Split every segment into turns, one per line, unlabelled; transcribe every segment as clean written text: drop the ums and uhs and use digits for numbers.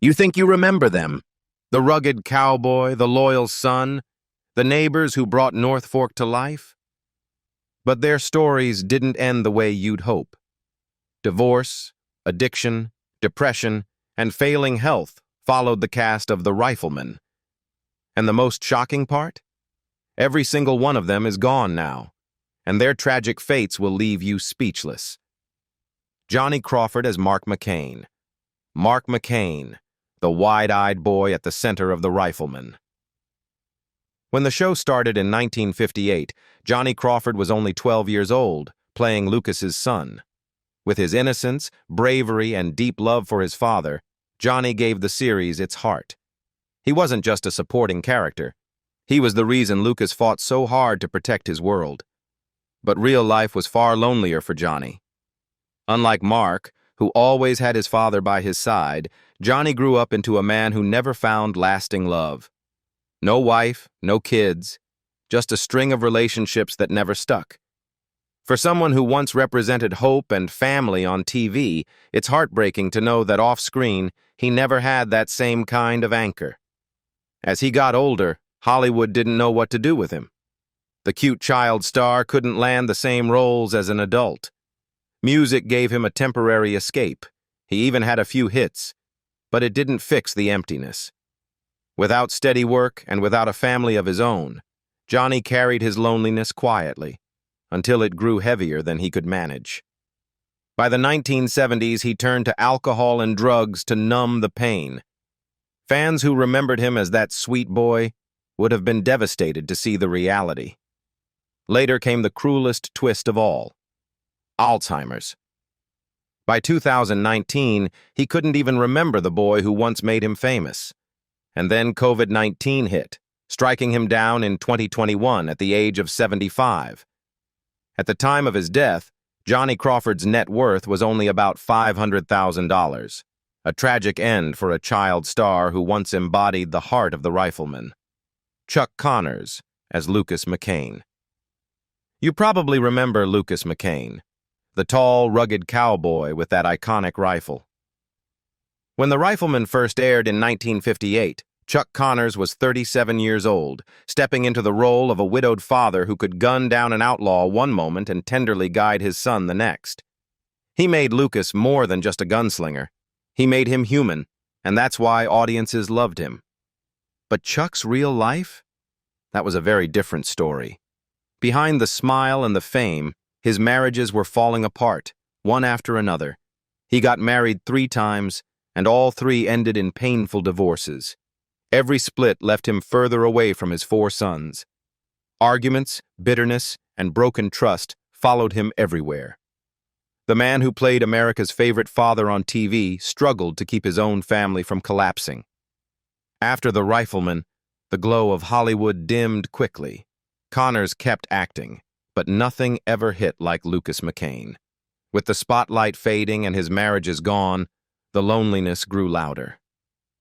You think you remember them? The rugged cowboy, the loyal son, the neighbors who brought North Fork to life? But their stories didn't end the way you'd hope. Divorce, addiction, depression, and failing health followed the cast of the Rifleman. And the most shocking part? Every single one of them is gone now, and their tragic fates will leave you speechless. Johnny Crawford as Mark McCain. Mark McCain, the wide-eyed boy at the center of the Rifleman. When the show started in 1958, Johnny Crawford was only 12 years old, playing Lucas's son. With his innocence, bravery, and deep love for his father, Johnny gave the series its heart. He wasn't just a supporting character. He was the reason Lucas fought so hard to protect his world. But real life was far lonelier for Johnny. Unlike Mark, who always had his father by his side, Johnny grew up into a man who never found lasting love. No wife, no kids, just a string of relationships that never stuck. For someone who once represented hope and family on TV, it's heartbreaking to know that off-screen, he never had that same kind of anchor. As he got older, Hollywood didn't know what to do with him. The cute child star couldn't land the same roles as an adult. Music gave him a temporary escape. He even had a few hits, but it didn't fix the emptiness. Without steady work and without a family of his own, Johnny carried his loneliness quietly, until it grew heavier than he could manage. By the 1970s, he turned to alcohol and drugs to numb the pain. Fans who remembered him as that sweet boy would have been devastated to see the reality. Later came the cruelest twist of all: Alzheimer's. By 2019, he couldn't even remember the boy who once made him famous. And then COVID-19 hit, striking him down in 2021 at the age of 75. At the time of his death, Johnny Crawford's net worth was only about $500,000, a tragic end for a child star who once embodied the heart of the Rifleman. Chuck Connors as Lucas McCain. You probably remember Lucas McCain, the tall, rugged cowboy with that iconic rifle. When The Rifleman first aired in 1958, Chuck Connors was 37 years old, stepping into the role of a widowed father who could gun down an outlaw one moment and tenderly guide his son the next. He made Lucas more than just a gunslinger. He made him human, and that's why audiences loved him. But Chuck's real life? That was a very different story. Behind the smile and the fame, his marriages were falling apart, one after another. He got married 3 times, and all 3 ended in painful divorces. Every split left him further away from his 4 sons. Arguments, bitterness, and broken trust followed him everywhere. The man who played America's favorite father on TV struggled to keep his own family from collapsing. After The Rifleman, the glow of Hollywood dimmed quickly. Connors kept acting, but nothing ever hit like Lucas McCain. With the spotlight fading and his marriages gone, the loneliness grew louder.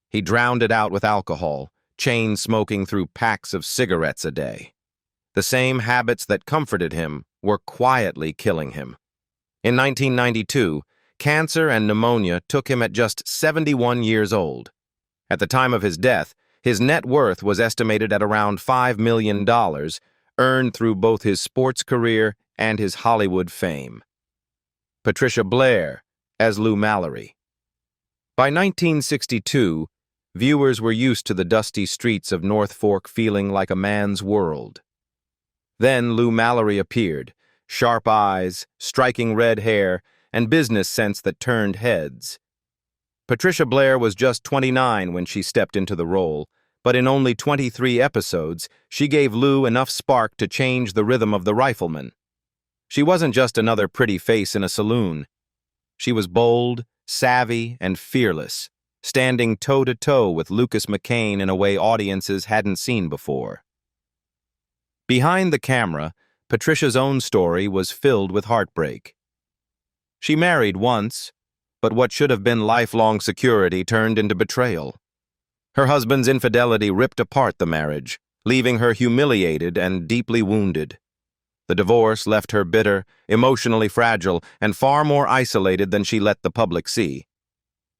He drowned it out with alcohol, chain smoking through packs of cigarettes a day. The same habits that comforted him were quietly killing him. In 1992, cancer and pneumonia took him at just 71 years old. At the time of his death, his net worth was estimated at around $5 million, earned through both his sports career and his Hollywood fame. Patricia Blair as Lou Mallory. By 1962, viewers were used to the dusty streets of North Fork feeling like a man's world. Then Lou Mallory appeared, sharp eyes, striking red hair, and business sense that turned heads. Patricia Blair was just 29 when she stepped into the role, but in only 23 episodes, she gave Lou enough spark to change the rhythm of The Rifleman. She wasn't just another pretty face in a saloon. She was bold, savvy, and fearless, standing toe-to-toe with Lucas McCain in a way audiences hadn't seen before. Behind the camera, Patricia's own story was filled with heartbreak. She married once, but what should have been lifelong security turned into betrayal. Her husband's infidelity ripped apart the marriage, leaving her humiliated and deeply wounded. The divorce left her bitter, emotionally fragile, and far more isolated than she let the public see.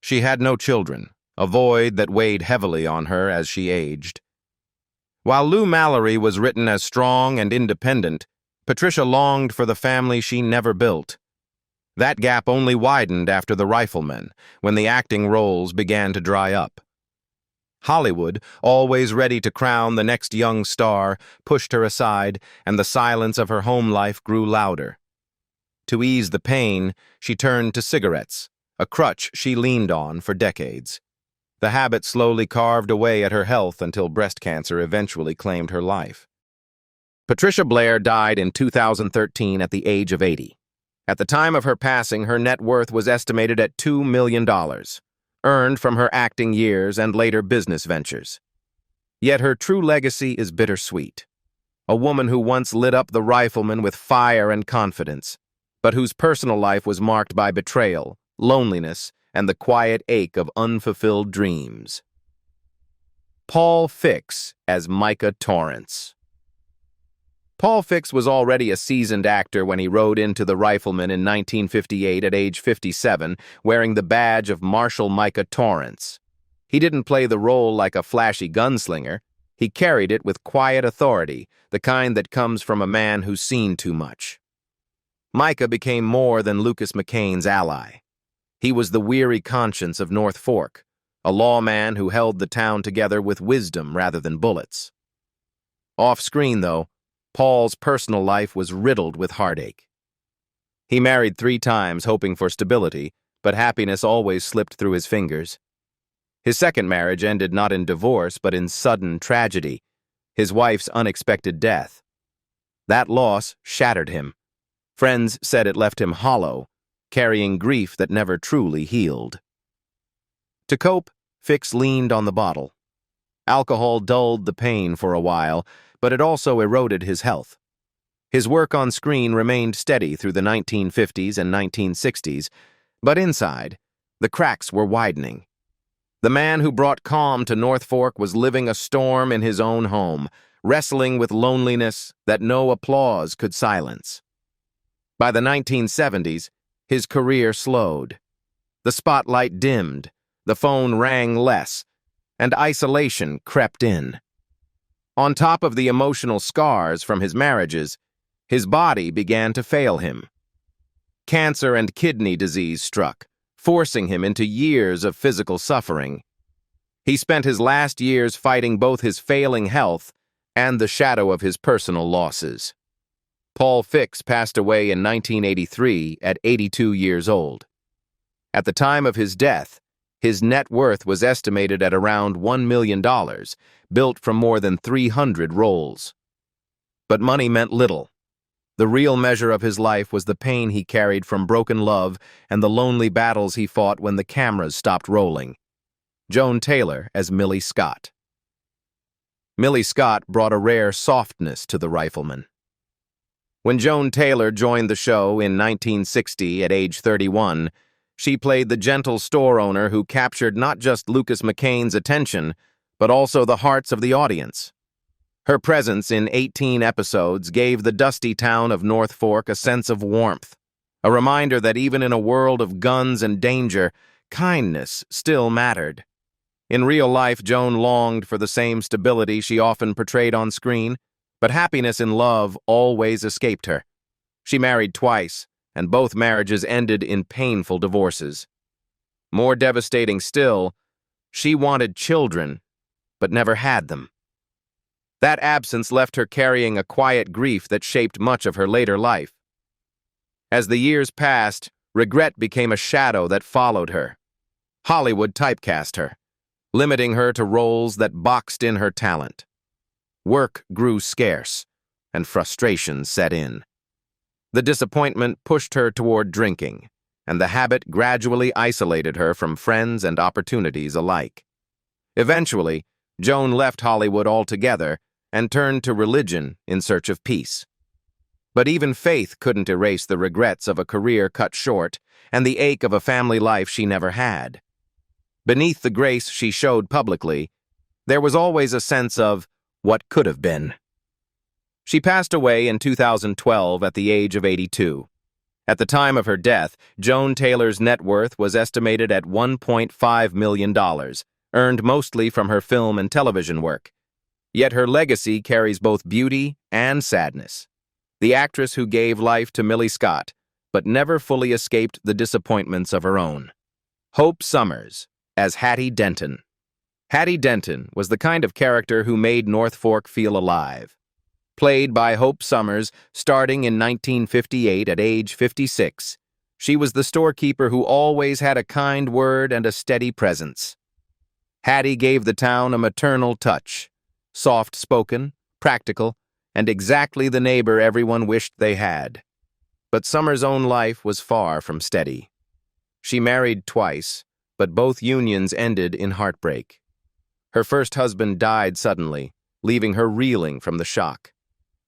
She had no children, a void that weighed heavily on her as she aged. While Lou Mallory was written as strong and independent, Patricia longed for the family she never built. That gap only widened after The Rifleman, when the acting roles began to dry up. Hollywood, always ready to crown the next young star, pushed her aside, and the silence of her home life grew louder. To ease the pain, she turned to cigarettes, a crutch she leaned on for decades. The habit slowly carved away at her health until breast cancer eventually claimed her life. Patricia Blair died in 2013 at the age of 80. At the time of her passing, her net worth was estimated at $2 million, earned from her acting years and later business ventures. Yet her true legacy is bittersweet. A woman who once lit up The Rifleman with fire and confidence, but whose personal life was marked by betrayal, loneliness, and the quiet ache of unfulfilled dreams. Paul Fix as Micah Torrance. Paul Fix was already a seasoned actor when he rode into The Rifleman in 1958 at age 57, wearing the badge of Marshal Micah Torrance. He didn't play the role like a flashy gunslinger. He carried it with quiet authority, the kind that comes from a man who's seen too much. Micah became more than Lucas McCain's ally. He was the weary conscience of North Fork, a lawman who held the town together with wisdom rather than bullets. Off-screen, though, Paul's personal life was riddled with heartache. He married 3 times hoping for stability, but happiness always slipped through his fingers. His second marriage ended not in divorce but in sudden tragedy, his wife's unexpected death. That loss shattered him. Friends said it left him hollow, carrying grief that never truly healed. To cope, Fix leaned on the bottle. Alcohol dulled the pain for a while, but it also eroded his health. His work on screen remained steady through the 1950s and 1960s, but inside, the cracks were widening. The man who brought calm to North Fork was living a storm in his own home, wrestling with loneliness that no applause could silence. By the 1970s, his career slowed. The spotlight dimmed, the phone rang less, and isolation crept in. On top of the emotional scars from his marriages, his body began to fail him. Cancer and kidney disease struck, forcing him into years of physical suffering. He spent his last years fighting both his failing health and the shadow of his personal losses. Paul Fix passed away in 1983 at 82 years old. At the time of his death, his net worth was estimated at around $1 million, built from more than 300 roles. But money meant little. The real measure of his life was the pain he carried from broken love and the lonely battles he fought when the cameras stopped rolling. Joan Taylor as Millie Scott. Millie Scott brought a rare softness to The Rifleman. When Joan Taylor joined the show in 1960 at age 31, she played the gentle store owner who captured not just Lucas McCain's attention, but also the hearts of the audience. Her presence in 18 episodes gave the dusty town of North Fork a sense of warmth, a reminder that even in a world of guns and danger, kindness still mattered. In real life, Joan longed for the same stability she often portrayed on screen, but happiness in love always escaped her. She married twice, and both marriages ended in painful divorces. More devastating still, she wanted children, but never had them. That absence left her carrying a quiet grief that shaped much of her later life. As the years passed, regret became a shadow that followed her. Hollywood typecast her, limiting her to roles that boxed in her talent. Work grew scarce, and frustration set in. The disappointment pushed her toward drinking, and the habit gradually isolated her from friends and opportunities alike. Eventually, Joan left Hollywood altogether and turned to religion in search of peace. But even faith couldn't erase the regrets of a career cut short and the ache of a family life she never had. Beneath the grace she showed publicly, there was always a sense of what could have been. She passed away in 2012 at the age of 82. At the time of her death, Joan Taylor's net worth was estimated at $1.5 million, earned mostly from her film and television work. Yet her legacy carries both beauty and sadness. The actress who gave life to Millie Scott, but never fully escaped the disappointments of her own. Hope Summers, as Hattie Denton. Hattie Denton was the kind of character who made North Fork feel alive. Played by Hope Summers starting in 1958 at age 56, she was the storekeeper who always had a kind word and a steady presence. Hattie gave the town a maternal touch, soft-spoken, practical, and exactly the neighbor everyone wished they had. But Summers' own life was far from steady. She married twice, but both unions ended in heartbreak. Her first husband died suddenly, leaving her reeling from the shock.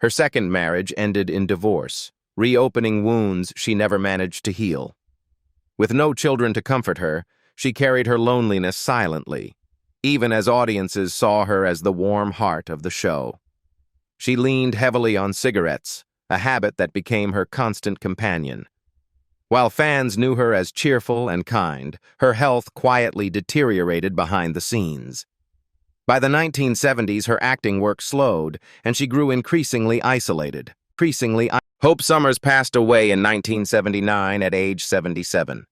Her second marriage ended in divorce, reopening wounds she never managed to heal. With no children to comfort her, she carried her loneliness silently, even as audiences saw her as the warm heart of the show. She leaned heavily on cigarettes, a habit that became her constant companion. While fans knew her as cheerful and kind, her health quietly deteriorated behind the scenes. By the 1970s, her acting work slowed, and she grew increasingly isolated. Hope Summers passed away in 1979 at age 77.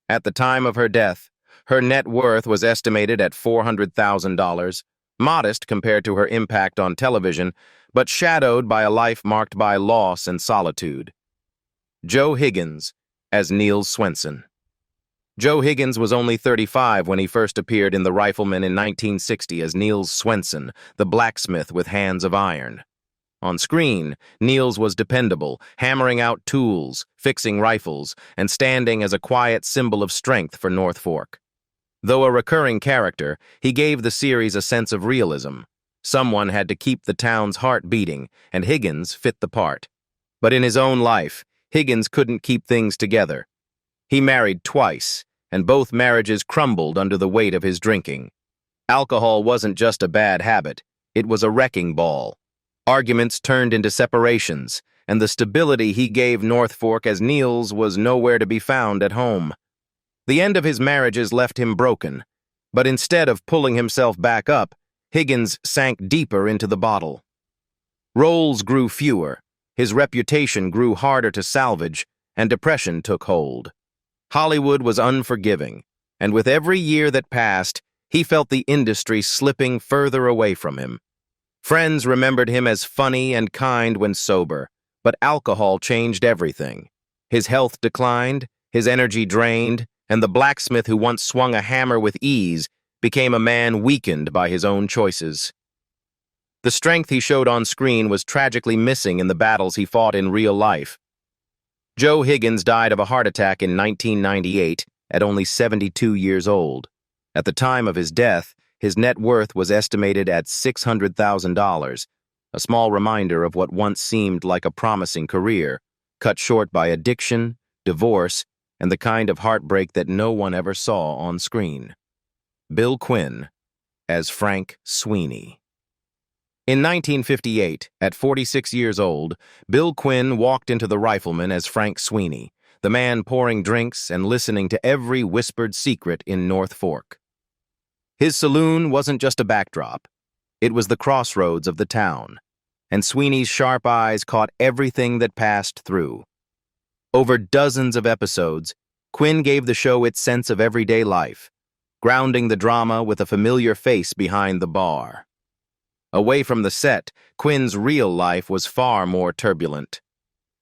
At the time of her death, her net worth was estimated at $400,000, modest compared to her impact on television, but shadowed by a life marked by loss and solitude. Joe Higgins, as Niels Swenson. Joe Higgins was only 35 when he first appeared in The Rifleman in 1960 as Niels Swenson, the blacksmith with hands of iron. On screen, Niels was dependable, hammering out tools, fixing rifles, and standing as a quiet symbol of strength for North Fork. Though a recurring character, he gave the series a sense of realism. Someone had to keep the town's heart beating, and Higgins fit the part. But in his own life, Higgins couldn't keep things together. He married twice, and both marriages crumbled under the weight of his drinking. Alcohol wasn't just a bad habit, it was a wrecking ball. Arguments turned into separations, and the stability he gave North Fork as Niels was nowhere to be found at home. The end of his marriages left him broken, but instead of pulling himself back up, Higgins sank deeper into the bottle. Roles grew fewer, his reputation grew harder to salvage, and depression took hold. Hollywood was unforgiving, and with every year that passed, he felt the industry slipping further away from him. Friends remembered him as funny and kind when sober, but alcohol changed everything. His health declined, his energy drained, and the blacksmith who once swung a hammer with ease became a man weakened by his own choices. The strength he showed on screen was tragically missing in the battles he fought in real life. Joe Higgins died of a heart attack in 1998 at only 72 years old. At the time of his death, his net worth was estimated at $600,000, a small reminder of what once seemed like a promising career, cut short by addiction, divorce, and the kind of heartbreak that no one ever saw on screen. Bill Quinn, as Frank Sweeney. In 1958, at 46 years old, Bill Quinn walked into The Rifleman as Frank Sweeney, the man pouring drinks and listening to every whispered secret in North Fork. His saloon wasn't just a backdrop. It was the crossroads of the town, and Sweeney's sharp eyes caught everything that passed through. Over dozens of episodes, Quinn gave the show its sense of everyday life, grounding the drama with a familiar face behind the bar. Away from the set, Quinn's real life was far more turbulent.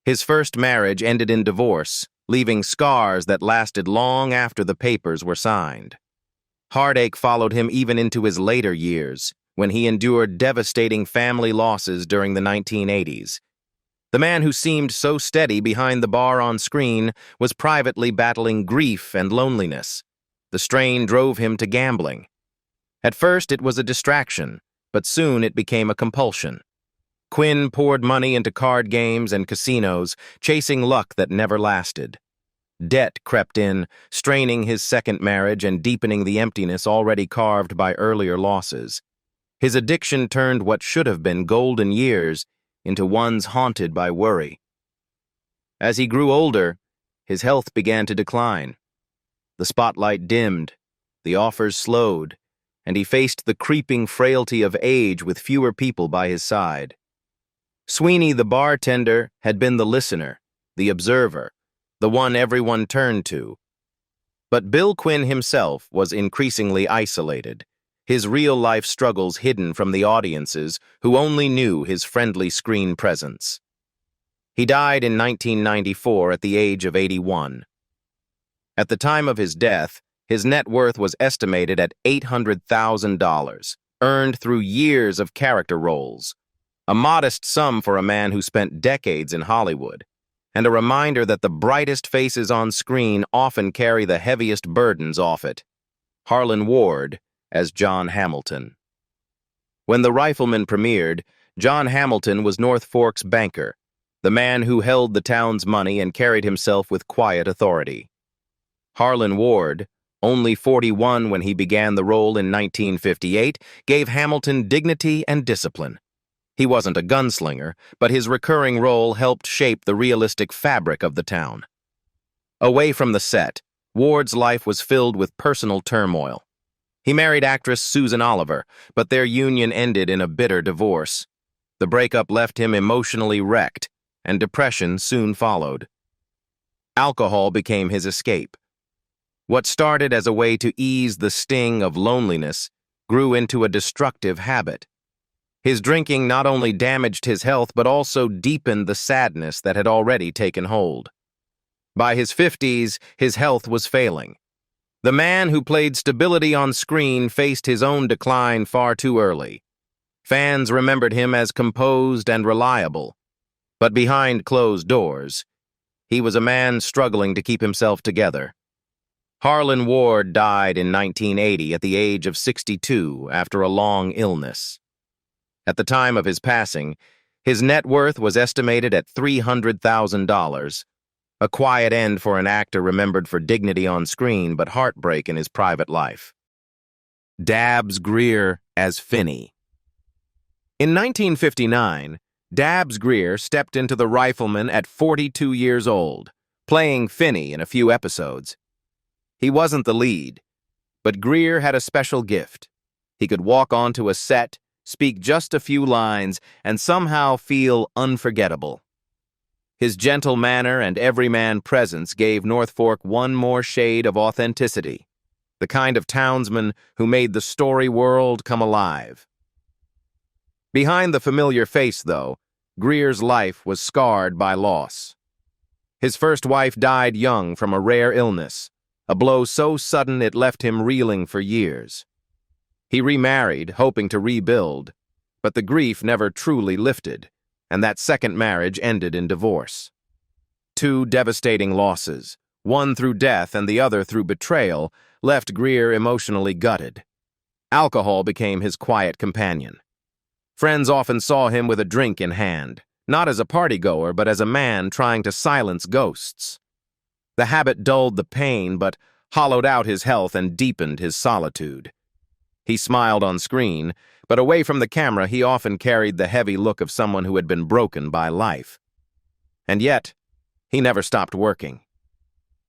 His first marriage ended in divorce, leaving scars that lasted long after the papers were signed. Heartache followed him even into his later years, when he endured devastating family losses during the 1980s. The man who seemed so steady behind the bar on screen was privately battling grief and loneliness. The strain drove him to gambling. At first, it was a distraction, but soon it became a compulsion. Quinn poured money into card games and casinos, chasing luck that never lasted. Debt crept in, straining his second marriage and deepening the emptiness already carved by earlier losses. His addiction turned what should have been golden years into ones haunted by worry. As he grew older, his health began to decline. The spotlight dimmed, the offers slowed, and he faced the creeping frailty of age with fewer people by his side. Sweeney, the bartender, had been the listener, the observer, the one everyone turned to. But Bill Quinn himself was increasingly isolated, his real-life struggles hidden from the audiences who only knew his friendly screen presence. He died in 1994 at the age of 81. At the time of his death, his net worth was estimated at $800,000, earned through years of character roles, a modest sum for a man who spent decades in Hollywood, and a reminder that the brightest faces on screen often carry the heaviest burdens off it. Harlan Warde as John Hamilton. When The Rifleman premiered, John Hamilton was North Fork's banker, the man who held the town's money and carried himself with quiet authority. Harlan Warde, only 41 when he began the role in 1958, gave Hamilton dignity and discipline. He wasn't a gunslinger, but his recurring role helped shape the realistic fabric of the town. Away from the set, Warde's life was filled with personal turmoil. He married actress Susan Oliver, but their union ended in a bitter divorce. The breakup left him emotionally wrecked, and depression soon followed. Alcohol became his escape. What started as a way to ease the sting of loneliness grew into a destructive habit. His drinking not only damaged his health but also deepened the sadness that had already taken hold. By his 50s, his health was failing. The man who played stability on screen faced his own decline far too early. Fans remembered him as composed and reliable, but behind closed doors, he was a man struggling to keep himself together. Harlan Warde died in 1980 at the age of 62 after a long illness. At the time of his passing, his net worth was estimated at $300,000, a quiet end for an actor remembered for dignity on screen but heartbreak in his private life. Dabbs Greer as Finney. In 1959, Dabbs Greer stepped into The Rifleman at 42 years old, playing Finney in a few episodes. He wasn't the lead, but Greer had a special gift. He could walk onto a set, speak just a few lines, and somehow feel unforgettable. His gentle manner and everyman presence gave North Fork one more shade of authenticity, the kind of townsman who made the story world come alive. Behind the familiar face, though, Greer's life was scarred by loss. His first wife died young from a rare illness, a blow so sudden it left him reeling for years. He remarried, hoping to rebuild, but the grief never truly lifted, and that second marriage ended in divorce. Two devastating losses, one through death and the other through betrayal, left Greer emotionally gutted. Alcohol became his quiet companion. Friends often saw him with a drink in hand, not as a partygoer, but as a man trying to silence ghosts. The habit dulled the pain, but hollowed out his health and deepened his solitude. He smiled on screen, but away from the camera he often carried the heavy look of someone who had been broken by life. And yet, he never stopped working.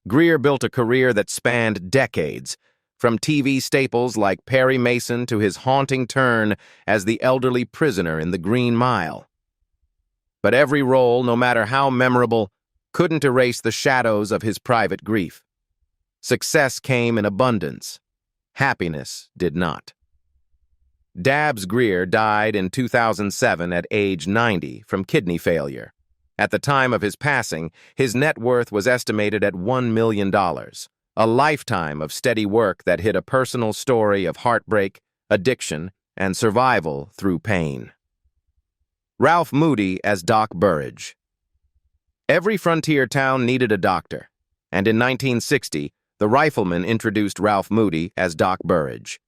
Greer built a career that spanned decades, from TV staples like Perry Mason to his haunting turn as the elderly prisoner in The Green Mile. But every role, no matter how memorable, couldn't erase the shadows of his private grief. Success came in abundance. Happiness did not. Dabbs Greer died in 2007 at age 90 from kidney failure. At the time of his passing, his net worth was estimated at $1 million, a lifetime of steady work that hid a personal story of heartbreak, addiction, and survival through pain. Ralph Moody as Doc Burridge. Every frontier town needed a doctor, and in 1960, The Rifleman introduced Ralph Moody as Doc Burridge.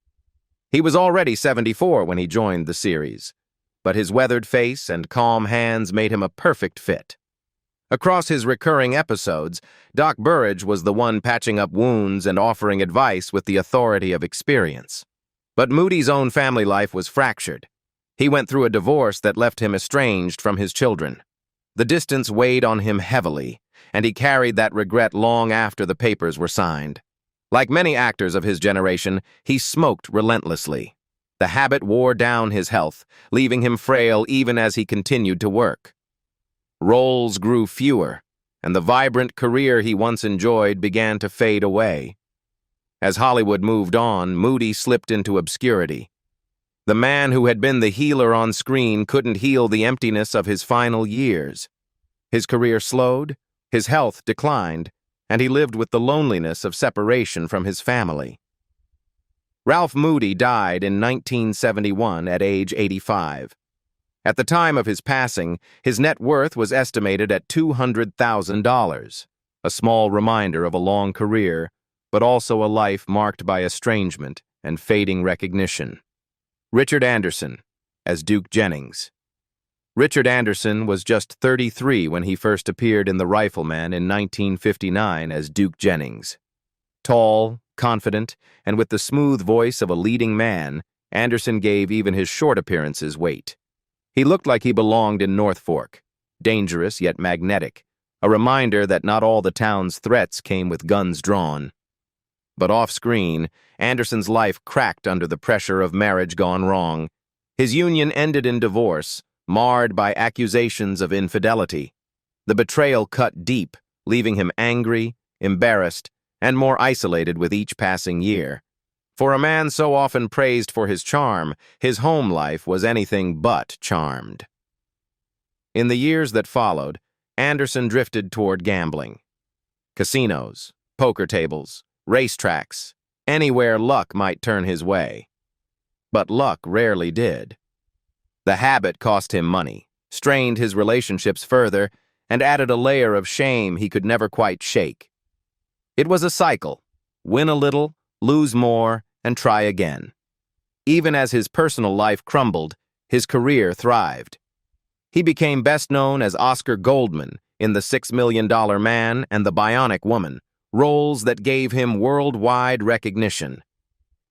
He was already 74 when he joined the series, but his weathered face and calm hands made him a perfect fit. Across his recurring episodes, Doc Burridge was the one patching up wounds and offering advice with the authority of experience. But Moody's own family life was fractured. He went through a divorce that left him estranged from his children. The distance weighed on him heavily, and he carried that regret long after the papers were signed. Like many actors of his generation, he smoked relentlessly. The habit wore down his health, leaving him frail even as he continued to work. Roles grew fewer, and the vibrant career he once enjoyed began to fade away. As Hollywood moved on, Moody slipped into obscurity. The man who had been the healer on screen couldn't heal the emptiness of his final years. His career slowed, his health declined, and he lived with the loneliness of separation from his family. Ralph Moody died in 1971 at age 85. At the time of his passing, his net worth was estimated at $200,000, a small reminder of a long career, but also a life marked by estrangement and fading recognition. Richard Anderson, as Duke Jennings. Richard Anderson was just 33 when he first appeared in The Rifleman in 1959 as Duke Jennings. Tall, confident, and with the smooth voice of a leading man, Anderson gave even his short appearances weight. He looked like he belonged in North Fork, dangerous yet magnetic, a reminder that not all the town's threats came with guns drawn. But off-screen, Anderson's life cracked under the pressure of marriage gone wrong. His union ended in divorce, marred by accusations of infidelity. The betrayal cut deep, leaving him angry, embarrassed, and more isolated with each passing year. For a man so often praised for his charm, his home life was anything but charmed. In the years that followed, Anderson drifted toward gambling. Casinos, poker tables, racetracks, anywhere luck might turn his way. But luck rarely did. The habit cost him money, strained his relationships further, and added a layer of shame he could never quite shake. It was a cycle: win a little, lose more, and try again. Even as his personal life crumbled, his career thrived. He became best known as Oscar Goldman in The $6 Million Man and The Bionic Woman, roles that gave him worldwide recognition.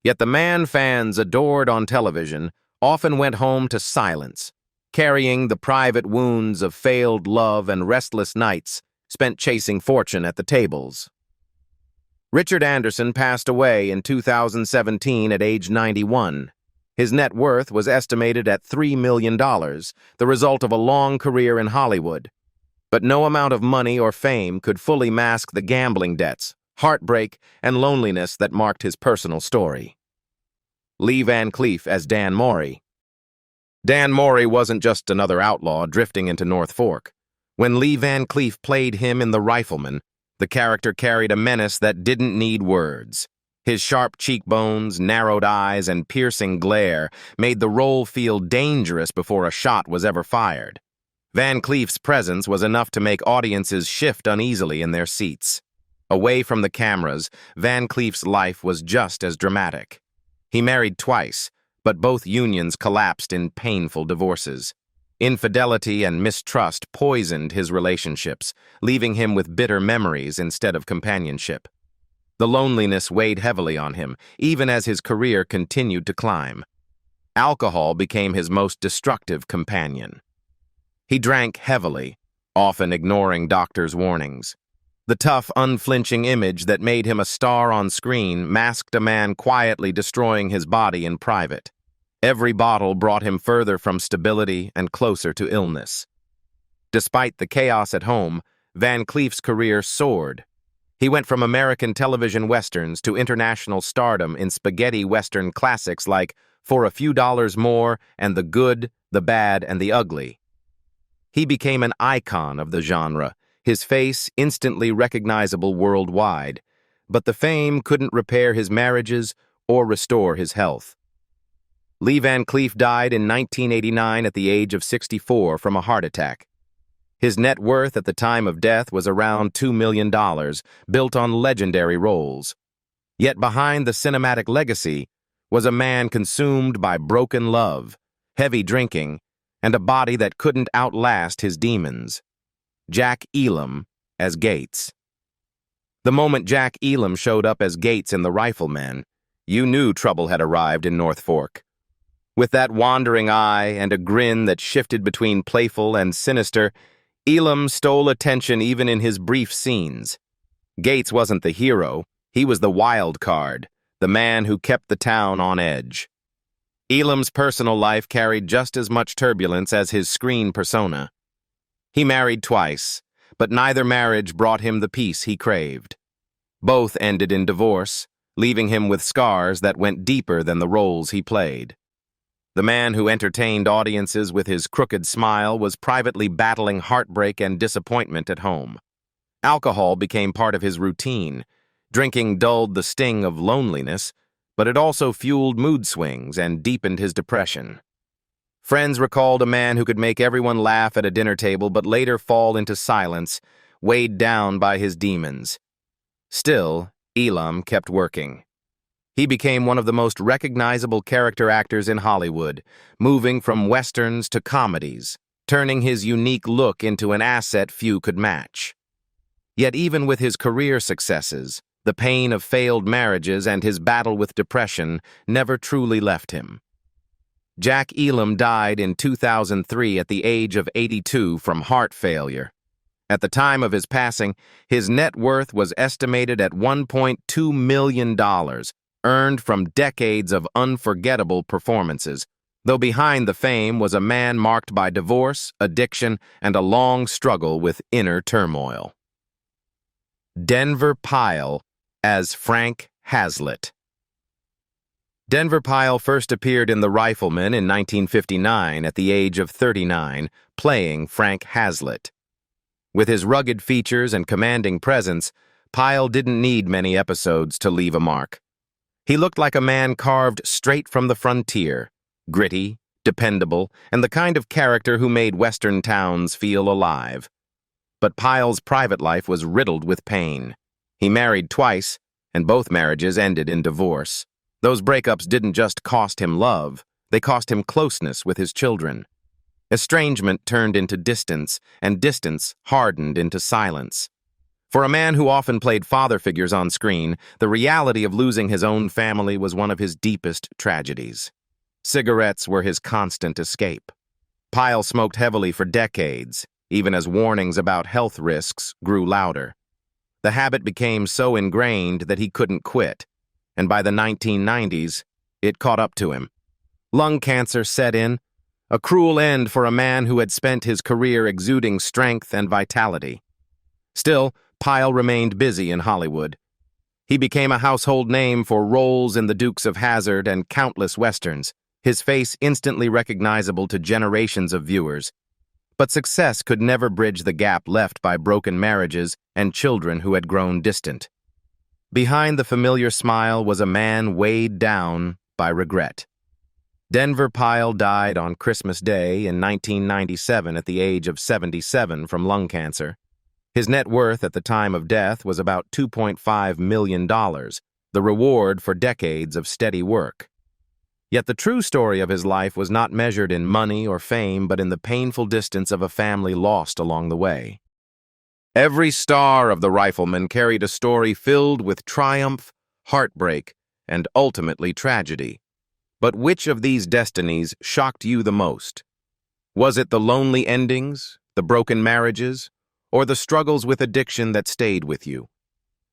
Yet the man fans adored on television often went home to silence, carrying the private wounds of failed love and restless nights spent chasing fortune at the tables. Richard Anderson passed away in 2017 at age 91. His net worth was estimated at $3 million, the result of a long career in Hollywood. But no amount of money or fame could fully mask the gambling debts, heartbreak, and loneliness that marked his personal story. Lee Van Cleef as Dan Maury. Dan Maury wasn't just another outlaw drifting into North Fork. When Lee Van Cleef played him in The Rifleman, the character carried a menace that didn't need words. His sharp cheekbones, narrowed eyes, and piercing glare made the role feel dangerous before a shot was ever fired. Van Cleef's presence was enough to make audiences shift uneasily in their seats. Away from the cameras, Van Cleef's life was just as dramatic. He married twice, but both unions collapsed in painful divorces. Infidelity and mistrust poisoned his relationships, leaving him with bitter memories instead of companionship. The loneliness weighed heavily on him, even as his career continued to climb. Alcohol became his most destructive companion. He drank heavily, often ignoring doctors' warnings. The tough, unflinching image that made him a star on screen masked a man quietly destroying his body in private. Every bottle brought him further from stability and closer to illness. Despite the chaos at home, Van Cleef's career soared. He went from American television westerns to international stardom in spaghetti western classics like For a Few Dollars More and The Good, the Bad, and the Ugly. He became an icon of the genre, his face instantly recognizable worldwide, but the fame couldn't repair his marriages or restore his health. Lee Van Cleef died in 1989 at the age of 64 from a heart attack. His net worth at the time of death was around $2 million, built on legendary roles. Yet behind the cinematic legacy was a man consumed by broken love, heavy drinking, and a body that couldn't outlast his demons. Jack Elam as Gates. The moment Jack Elam showed up as Gates in The Rifleman, you knew trouble had arrived in North Fork. With that wandering eye and a grin that shifted between playful and sinister, Elam stole attention even in his brief scenes. Gates wasn't the hero, he was the wild card, the man who kept the town on edge. Elam's personal life carried just as much turbulence as his screen persona. He married twice, but neither marriage brought him the peace he craved. Both ended in divorce, leaving him with scars that went deeper than the roles he played. The man who entertained audiences with his crooked smile was privately battling heartbreak and disappointment at home. Alcohol became part of his routine. Drinking dulled the sting of loneliness, but it also fueled mood swings and deepened his depression. Friends recalled a man who could make everyone laugh at a dinner table but later fall into silence, weighed down by his demons. Still, Elam kept working. He became one of the most recognizable character actors in Hollywood, moving from westerns to comedies, turning his unique look into an asset few could match. Yet even with his career successes, the pain of failed marriages and his battle with depression never truly left him. Jack Elam died in 2003 at the age of 82 from heart failure. At the time of his passing, his net worth was estimated at $1.2 million, earned from decades of unforgettable performances, though behind the fame was a man marked by divorce, addiction, and a long struggle with inner turmoil. Denver Pyle as Frank Hazlitt. Denver Pyle first appeared in The Rifleman in 1959 at the age of 39, playing Frank Hazlitt. With his rugged features and commanding presence, Pyle didn't need many episodes to leave a mark. He looked like a man carved straight from the frontier, gritty, dependable, and the kind of character who made Western towns feel alive. But Pyle's private life was riddled with pain. He married twice, and both marriages ended in divorce. Those breakups didn't just cost him love, they cost him closeness with his children. Estrangement turned into distance, and distance hardened into silence. For a man who often played father figures on screen, the reality of losing his own family was one of his deepest tragedies. Cigarettes were his constant escape. Pyle smoked heavily for decades, even as warnings about health risks grew louder. The habit became so ingrained that he couldn't quit, and by the 1990s, it caught up to him. Lung cancer set in, a cruel end for a man who had spent his career exuding strength and vitality. Still, Pyle remained busy in Hollywood. He became a household name for roles in The Dukes of Hazzard and countless westerns, his face instantly recognizable to generations of viewers. But success could never bridge the gap left by broken marriages and children who had grown distant. Behind the familiar smile was a man weighed down by regret. Denver Pyle died on Christmas Day in 1997 at the age of 77 from lung cancer. His net worth at the time of death was about $2.5 million, the reward for decades of steady work. Yet the true story of his life was not measured in money or fame, but in the painful distance of a family lost along the way. Every star of The Rifleman carried a story filled with triumph, heartbreak, and ultimately tragedy. But which of these destinies shocked you the most? Was it the lonely endings, the broken marriages, or the struggles with addiction that stayed with you?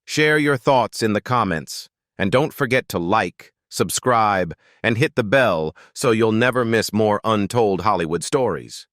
Share your thoughts in the comments, and don't forget to like, subscribe, and hit the bell so you'll never miss more untold Hollywood stories.